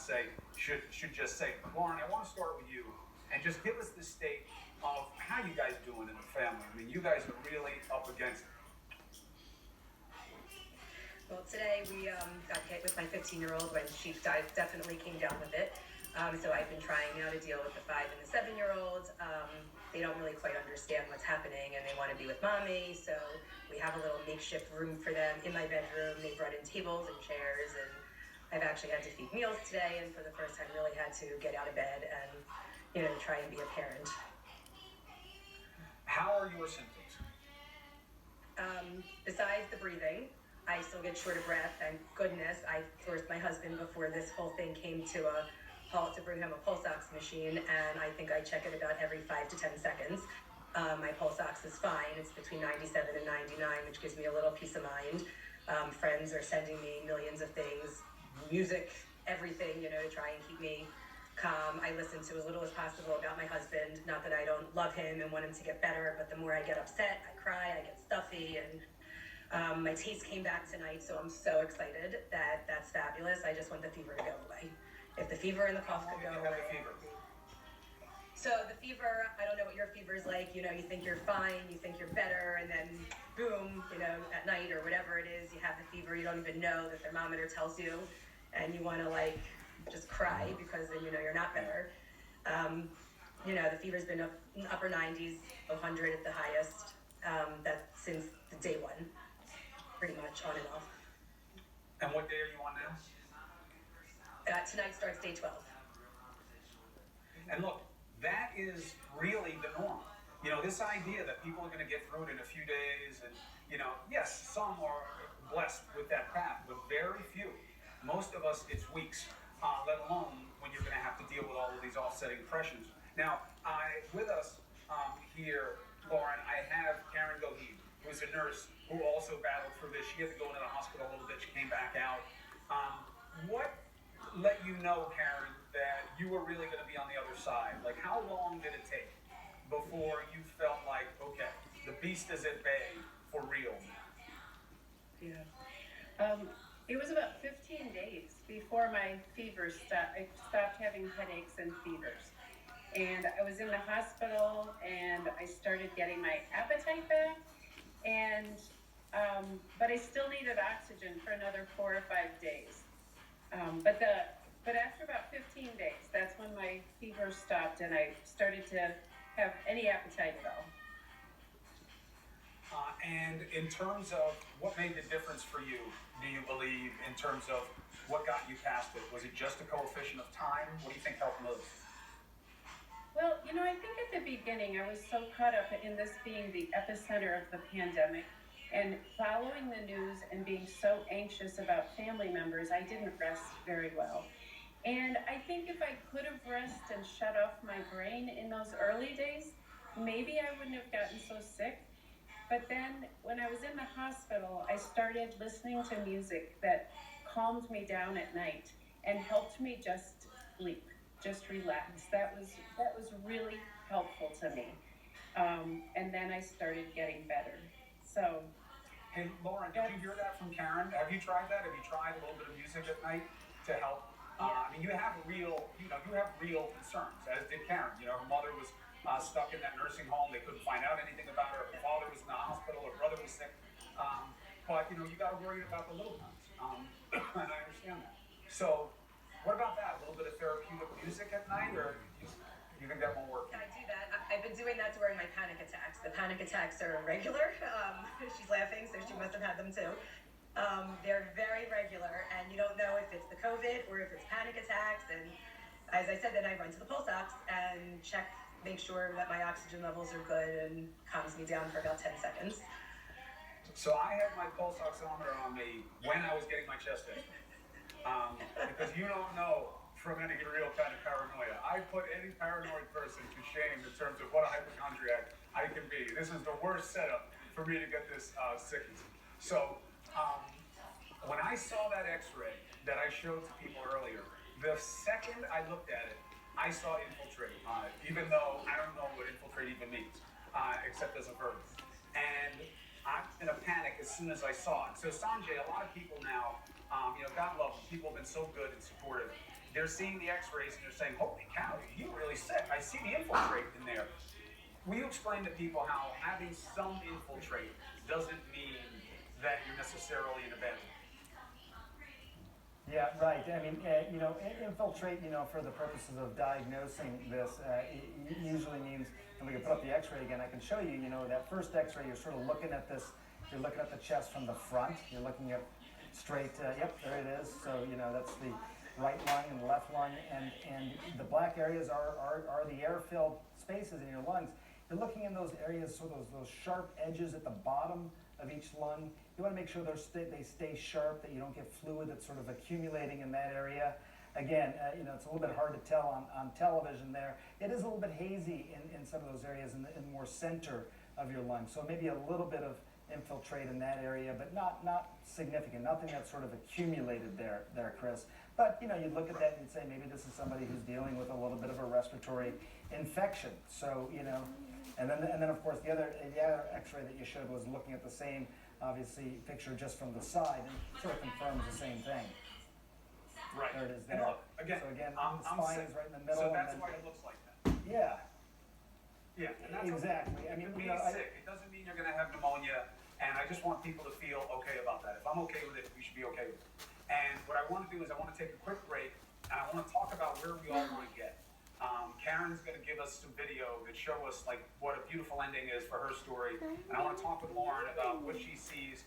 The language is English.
say should just say. Lauren, I want to start with you and just give us the state of how you guys doing in the family. I mean, you guys are really up against it. Well, today we got hit with my 15-year-old when she definitely came down with it. So I've been trying now to deal with the 5 and the 7-year-olds. They don't really quite understand what's happening and they want to be with mommy. So we have a little makeshift room for them in my bedroom. They brought in tables and chairs, and I've actually had to feed meals today. And for the first time, really had to get out of bed and, try and be a parent. How are your symptoms? Besides the breathing, I still get short of breath. Thank goodness I forced my husband before this whole thing came to a halt to bring him a pulse ox machine, and I think I check it about every 5 to 10 seconds. My pulse ox is fine. It's between 97 and 99, which gives me a little peace of mind. Friends are sending me millions of things, music, everything, to try and keep me calm. I listen to as little as possible about my husband. Not that I don't love him and want him to get better, but the more I get upset, I cry, I get stuffy, and my taste came back tonight, so I'm so excited. That's fabulous. I just want the fever to go away. If the fever and the cough could go away. So the fever, I don't know what your fever is like. You think you're fine, you think you're better, and then boom, at night or whatever it is, you have the fever. You don't even know. The thermometer tells you, and you want to just cry because then you're not better. The fever's been up upper 90s, 100 at the highest. That since the day one, pretty much on and off. And what day are you on now? Tonight starts day 12. And look, that is really the norm. This idea that people are going to get through it in a few days, and yes, some are blessed with that path, but very few. Most of us, it's weeks, let alone when you're going to have to deal with all of these offsetting pressures. Now, with us here, Lauren, I have Karen Goheen, who's a nurse who also battled through this. She had to go into the hospital a little bit. She came back out. What let you know, Karen, that you were really going to be on the other side? Like, how long did it take before you felt like, okay, the beast is at bay for real? Yeah. It was about 15 days before my fever stopped. I stopped having headaches and fevers. And I was in the hospital, and I started getting my appetite back. And but I still needed oxygen for another 4 or 5 days. But after about 15 days, that's when my fever stopped, and I started to have any appetite at all. And in terms of what made the difference for you, do you believe, in terms of what got you past it? Was it just a coefficient of time? What do you think helped most? Well, I think at the beginning I was so caught up in this being the epicenter of the pandemic and following the news and being so anxious about family members, I didn't rest very well. And I think if I could have rested and shut off my brain in those early days, maybe I wouldn't have gotten so sick. But then when I was in the hospital, I started listening to music that calmed me down at night and helped me just sleep, just relax. That was really helpful to me. And then I started getting better. So. Hey, Lauren, did you hear that from Karen? Have you tried that? Have you tried a little bit of music at night to help? I mean, you have real concerns, as did Karen. Her mother was stuck in that nursing home. They couldn't find out anything about her. Her father was in the hospital. Her brother was sick. But you got to worry about the little ones. And I understand that. So, what about that? A little bit of therapeutic music at night, or you think that won't work? I do that. I've been doing that during my panic attacks. The panic attacks are regular. She's laughing, so she must have had them too. They're very regular, and you don't know if it's the COVID or if it's panic attacks. And as I said, then I run to the pulse ox and check, make sure that my oxygen levels are good, and calms me down for about 10 seconds. So I had my pulse oximeter on me when I was getting my chest x-ray. Because you don't know from any real kind of paranoia. I put any paranoid person to shame in terms of what a hypochondriac I can be. This is the worst setup for me to get this sickness. So when I saw that x-ray that I showed to people earlier, the second I looked at it, I saw infiltrate on it, even though I don't know what infiltrate even means, except as a verb. And I'm in a panic as soon as I saw it. So Sanjay, a lot of people now, God love them, people have been so good and supportive. they're seeing the x-rays and they're saying, holy cow, you're really sick. I see the infiltrate in there. Will you explain to people how having some infiltrate doesn't mean that you're necessarily in a bad mood? Yeah, right. I mean, infiltrate, for the purposes of diagnosing this, it usually means, and we can put up the x-ray again, I can show you, that first x-ray, you're sort of looking at this, you're looking at the chest from the front, you're looking at straight, yep, there it is. So, that's the right lung and the left lung, and the black areas are the air-filled spaces in your lungs. You're looking in those areas, so those sharp edges at the bottom of each lung. You want to make sure they stay sharp, that you don't get fluid that's sort of accumulating in that area. Again, it's a little bit hard to tell on television there. It is a little bit hazy in some of those areas in the more center of your lung. So maybe a little bit of infiltrate in that area, but not significant, nothing that's sort of accumulated there, Chris. But, you'd look at that and you'd say maybe this is somebody who's dealing with a little bit of a respiratory infection. So, and then of course the other x-ray that you showed was looking at the same, obviously, picture just from the side, and sort of confirms the same thing. Right. There it is And there. look, again, So again, I'm the spine sick. is right in the middle. So that's and why then, it looks like that. yeah, Yeah, and that's exactly. Okay. I mean, It means sick. It doesn't mean you're going to have pneumonia, and I just want people to feel okay about that. If I'm okay with it, we should be okay with it. And what I want to do is I want to take a quick break, and I want to talk about where we all want to get. Karen's going to give us some video that show us like what a beautiful ending is for her story, and I want to talk with Lauren about what she sees